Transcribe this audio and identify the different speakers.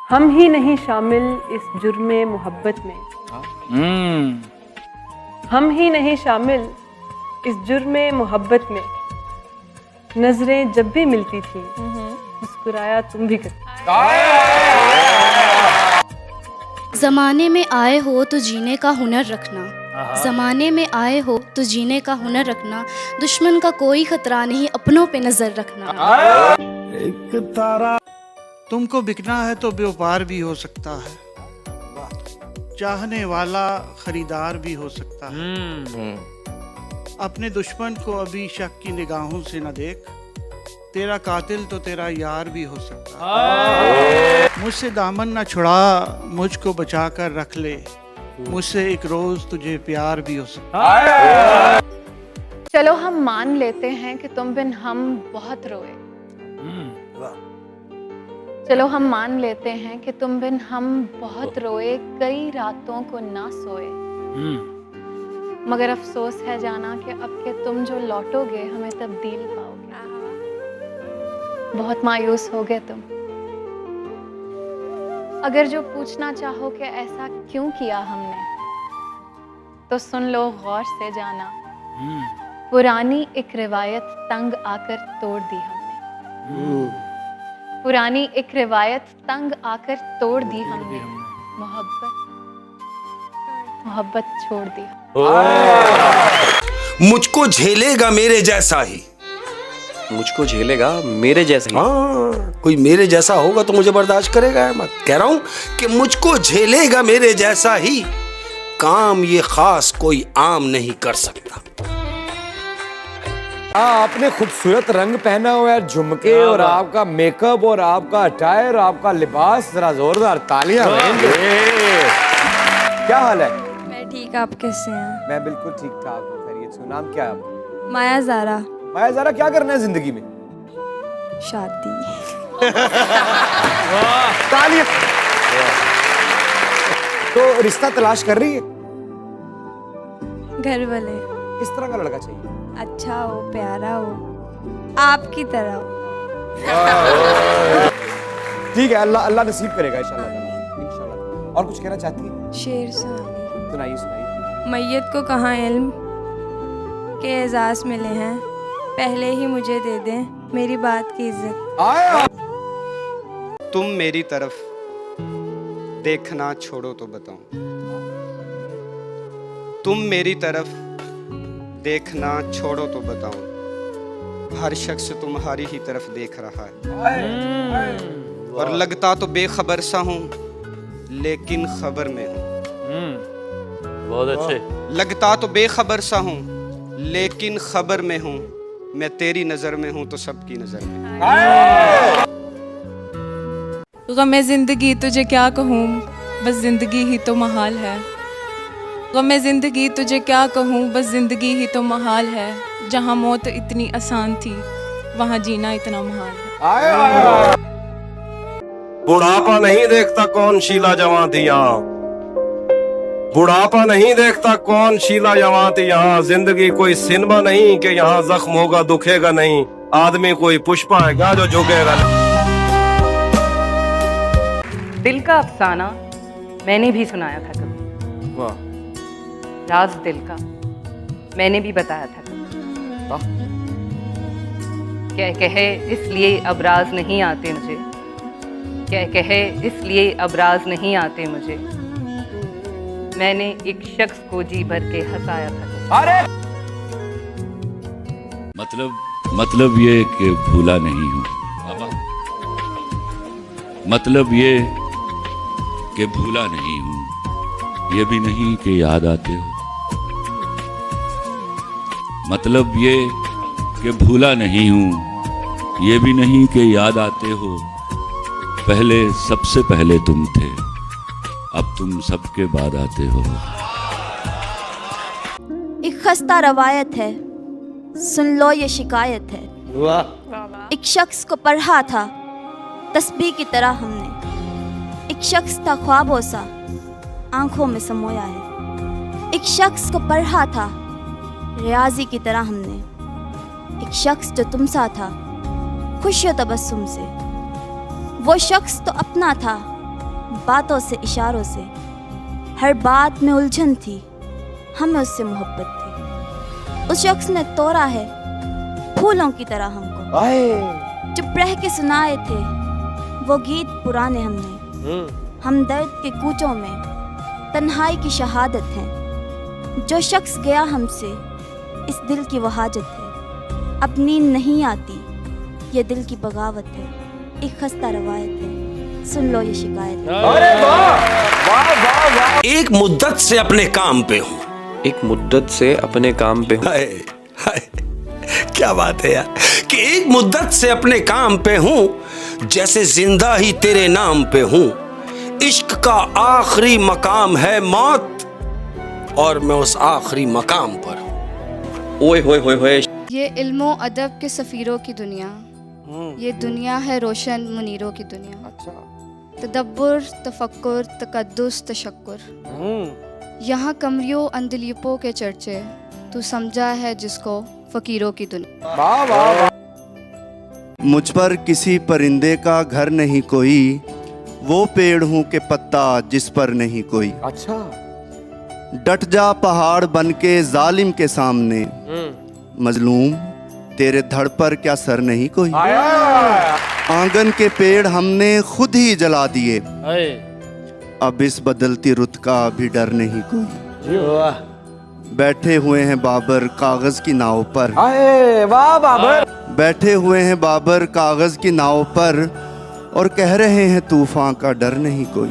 Speaker 1: हम ही नहीं शामिल इस जुर्मे मोहब्बत में, हम ही नहीं शामिल इस जुर्मे मोहब्बत में। नजरें जब भी मिलती थी मुस्कुराया तुम भी करती।
Speaker 2: ज़माने में आए हो तो जीने का हुनर रखना, ज़माने में आए हो तो जीने का हुनर रखना। दुश्मन का कोई खतरा नहीं, अपनों पे नजर रखना।
Speaker 3: एक तारा तुमको बिकना है तो व्यापार भी हो सकता है, चाहने वाला खरीदार भी हो सकता है। अपने दुश्मन को अभी शक की निगाहों से न देख, तेरा कातिल तो तेरा यार भी हो सकता है। मुझसे दामन न छुड़ा, मुझको बचा कर रख ले, मुझसे एक रोज तुझे प्यार भी हो सकता है।
Speaker 4: चलो हम मान लेते हैं कि तुम बिन हम बहुत रोए। चलो हम मान लेते हैं कि तुम बिन हम बहुत रोए, कई रातों को ना सोए। मगर अफसोस है जाना कि अब के तुम जो लौटोगे हमें तब्दील पाओगे। बहुत मायूस हो गए तुम। अगर जो पूछना चाहो कि ऐसा क्यों किया हमने, तो सुन लो गौर से जाना, पुरानी एक रिवायत तंग आकर तोड़ दी हमने। पुरानी एक रिवायत तंग आकर तोड़ दी हमने, मोहब्बत छोड़ दी।
Speaker 5: मुझको झेलेगा मेरे जैसा ही,
Speaker 6: मुझको झेलेगा मेरे जैसा ही।
Speaker 5: हाँ, कोई मेरे जैसा होगा तो मुझे बर्दाश्त करेगा। मैं कह रहा हूं कि मुझको झेलेगा मेरे जैसा ही, काम ये खास कोई आम नहीं कर सकता।
Speaker 7: आपने खूबसूरत रंग पहना हुआ है, झुमके और आपका मेकअप और आपका अटायर, आपका लिबास, जरा जोरदार तालियां। क्या हाल है?
Speaker 8: मैं ठीक, आप कैसे हैं?
Speaker 7: मैं बिल्कुल ठीक ठाक हूँ, खैरियत से। नाम क्या है आपका?
Speaker 8: माया ज़ारा।
Speaker 7: माया ज़ारा, क्या करना है जिंदगी में?
Speaker 8: शादी।
Speaker 7: तालियां। तो रिश्ता तलाश कर रही है?
Speaker 8: घर वाले
Speaker 7: किस तरह का लड़का चाहिए?
Speaker 8: अच्छा हो, प्यारा हो, आपकी तरह हो।
Speaker 7: ठीक है, अल्लाह अल्लाह नसीब करेगा इंशाल्लाह। और कुछ कहना चाहती है?
Speaker 8: शेर सुनाइए।
Speaker 7: सुनाइए सुनाइए।
Speaker 8: मैयत को कहाँ इल्म के एजाज़ मिले हैं, पहले ही मुझे दे दें मेरी बात की इज्जत।
Speaker 7: आया।
Speaker 9: तुम मेरी तरफ देखना छोड़ो तो बताऊं, तुम मेरी तरफ देखना छोड़ो तो बताऊं, हर शख्स तुम्हारी ही तरफ देख रहा है। और लगता तो बेखबर सा हूं लेकिन खबर में हूं।
Speaker 6: बहुत अच्छे।
Speaker 9: लगता तो बेखबर सा हूं लेकिन खबर में हूं, मैं तेरी नजर में हूं तो सबकी नजर में।
Speaker 8: गमे जिंदगी तुझे क्या कहूँ, बस जिंदगी ही तो महाल है। गमे जिंदगी तुझे क्या कहूँ, बस जिंदगी ही तो महाल है। जहाँ मौत इतनी आसान थी वहाँ जीना इतना महाल है।
Speaker 5: बुढ़ापा नहीं देखता कौन शीला जवां थी यहाँ, बुढ़ापा नहीं देखता कौन शीला जवां थी यहाँ। जिंदगी कोई सिनेमा नहीं कि यहाँ जख्म होगा दुखेगा नहीं, आदमी कोई पुष्पा है क्या जो झुकेगा नहीं।
Speaker 1: दिल का अफसाना मैंने भी सुनाया था कभी।
Speaker 7: वाह।
Speaker 1: राज दिल का मैंने भी बताया था कभी। कहे इसलिए अब राज नहीं आते मुझे, कहे इसलिए अब राज नहीं आते मुझे। मैंने एक शख्स को जी भर के हंसाया था।
Speaker 7: अरे
Speaker 10: मतलब ये कि भूला नहीं हूँ, मतलब ये कि भूला नहीं हूँ, ये भी नहीं कि याद आते हो। मतलब ये कि भूला नहीं हूँ, ये भी नहीं कि याद आते हो। पहले सबसे पहले तुम थे, अब तुम सबके बाद आते हो।
Speaker 2: एक खस्ता रवायत है, सुन लो ये शिकायत है। एक शख्स को पढ़ा था तस्बीह की तरह हमने, एक शख्स था ख्वाबों सा आंखों में समोया है। एक शख्स को पढ़ा था रियाजी की तरह हमने, एक शख्स जो तुम सा था खुशियों तबस्सुम से। वो शख्स तो अपना था बातों से इशारों से, हर बात में उलझन थी, हमें उससे मोहब्बत थी। उस शख्स ने तोड़ा है फूलों की तरह हमको, चुप रह के सुनाए थे वो गीत पुराने हमने। हम दर्द के कूचों में तन्हाई की शहादत है। जो शख्स गया हमसे इस दिल की वो हाजत है। अब नींद नहीं आती ये दिल की बगावत है। एक खस्ता रवायत है, सुन लो ये शिकायत है।
Speaker 7: अरे वाह वाह वाह वाह।
Speaker 5: एक मुद्दत से अपने काम पे हूँ।
Speaker 6: एक मुद्दत से अपने काम पे हूँ।
Speaker 5: हाय हाय, क्या बात है यार कि एक मुद्दत से अपने काम पे हूँ, जैसे जिंदा ही तेरे नाम पे हूँ। इश्क का आखिरी मकाम है मौत, और मैं उस आखिरी मकाम पर हूँ।
Speaker 6: ओए होए होए होए।
Speaker 11: ये इल्मो अदब के सफ़ीरों की दुनिया, ये दुनिया है रोशन मुनीरों की दुनिया। तदब्बुर, तफक्कुर, तकद्दुस, तशक्कुर, यहाँ कमरियों अंदलियों के चर्चे, तू समझा है जिसको फ़कीरों की दुनिया।
Speaker 7: वाह वाह वाह।
Speaker 12: मुझ पर किसी परिंदे का घर नहीं कोई, वो पेड़ हूँ के पत्ता जिस पर नहीं कोई।
Speaker 7: अच्छा।
Speaker 12: डट जा पहाड़ बन के जालिम के सामने, मजलूम तेरे धड़ पर क्या सर नहीं कोई। आंगन के पेड़ हमने खुद ही जला दिए, अब इस बदलती रुत का भी डर नहीं कोई। बैठे हुए हैं बाबर कागज की नाव पर,
Speaker 7: वाह बाबर।
Speaker 12: बैठे हुए हैं बाबर कागज की नाव पर, और कह रहे हैं तूफान का डर नहीं कोई।